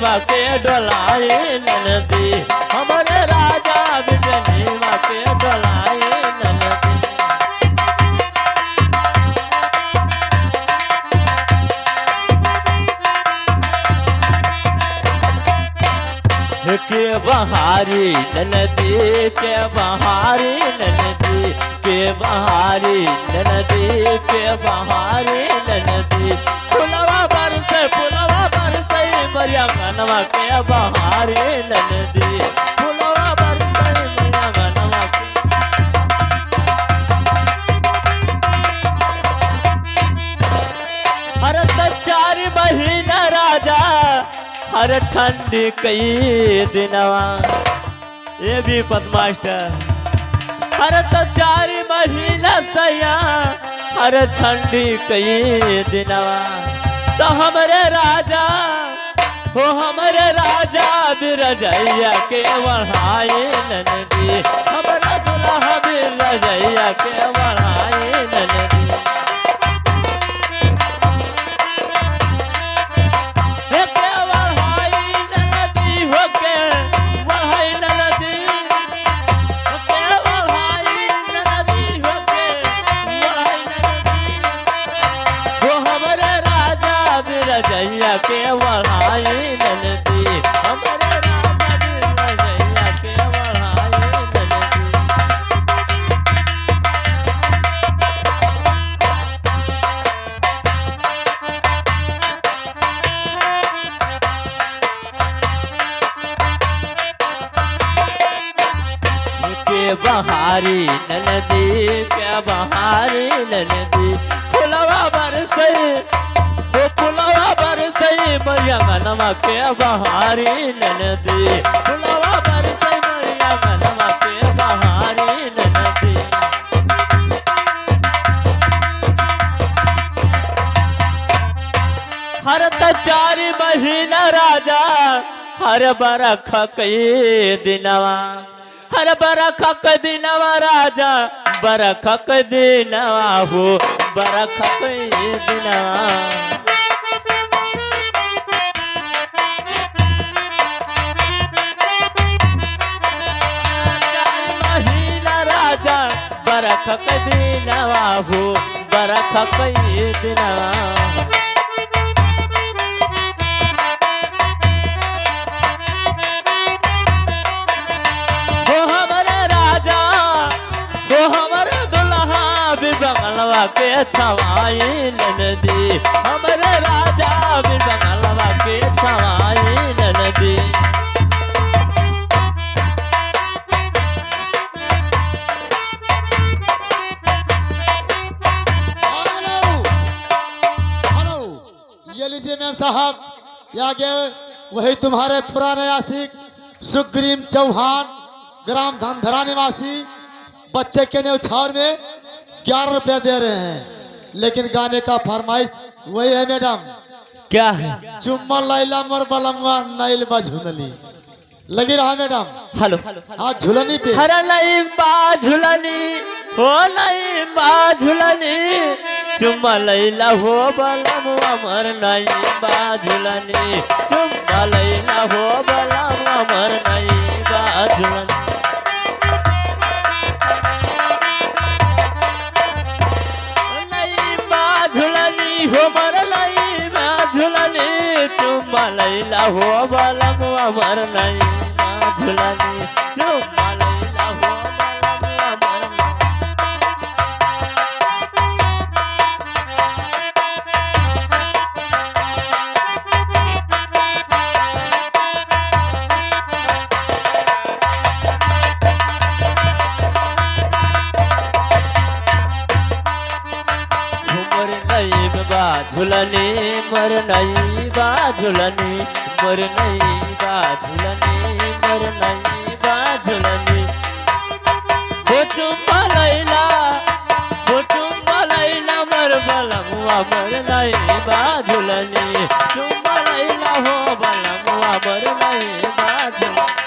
माँ के डोलाई ननदी हमारे राजा बिजनी माँ के डोलाई ननदी। के बहारी ननदी के बहारी ननदी के बहारी ननदी के बहारी ननदी फुलवा बरसे मरिया मनवा के बहारी ननदी फुलवा बरसे मरिया मनवा के। हर तो 4 महीना राजा हर ठंडी कई दिनवा ये भी पदमास्टर हर तो 4 महीना सया हर ठंडी कई दिनवा तो हमरे राजा हो हमरे राजा बिरजैया के बढ़ाई ननदी हमारा दुल्हा बिरजैया के बढ़ाई ननदी। रजैया के बढ़ाई ननदी हमारे राजा रजैया के बढ़ाई ननदी। के बहारी ननदी के बहारी ननदी फुलवा बरसे मरिया मनवा के बहारी ननदी फुलवा बरसे मरिया मनवा के बहारी ननदी। हर तो 4 महीना राजा हर बरख कई दिनवा हर बरख के दिनवा राजा बरख के दिनवा हो बरख के दिनवा। बरख के दिनवा हो बरख के दिनवा। हो हमारे राजा हो हमारे दुल्हा भी बंगलवा के छवाई ननदी हमारे राजा भी बंगलवा के छवाई ननदी। लीजिए मैम साहब आगे वही तुम्हारे पुराने आशिक सुग्रीव चौहान ग्राम धनधरा निवासी बच्चे के न्यौछावर में 11 रुपया दे रहे हैं लेकिन गाने का फरमाइश वही है मैडम। क्या है? चुम्मा लैला मोर बलमवा नैल बा झुलनी लगी रहा मैडम। हेलो हाँ झुलनी पे हर नहीं बा झुलनी हो नहीं बा झुलनी चुम्मा लैला हो बलम अमर नहीं बा झुलनी चुम्मा लैला हो बलम अमर नहीं बा झुलनी। नहीं बा झुलनी हो मर नहीं बा झुलनी चुम्मा लैला हो बलम अमर नहीं बा झुलनी चुम्मा लैला हो बलम अमर नहीं। झुलनी मर नहीं बा झुलनी मर नहीं बा झुलनी मर नहीं बा झुलनी हो चुम्मा लैला मर बलमुआ मर नहीं बा झुलनी चुम्मा लैला हो बलमुआ मर नहीं बा झुलनी।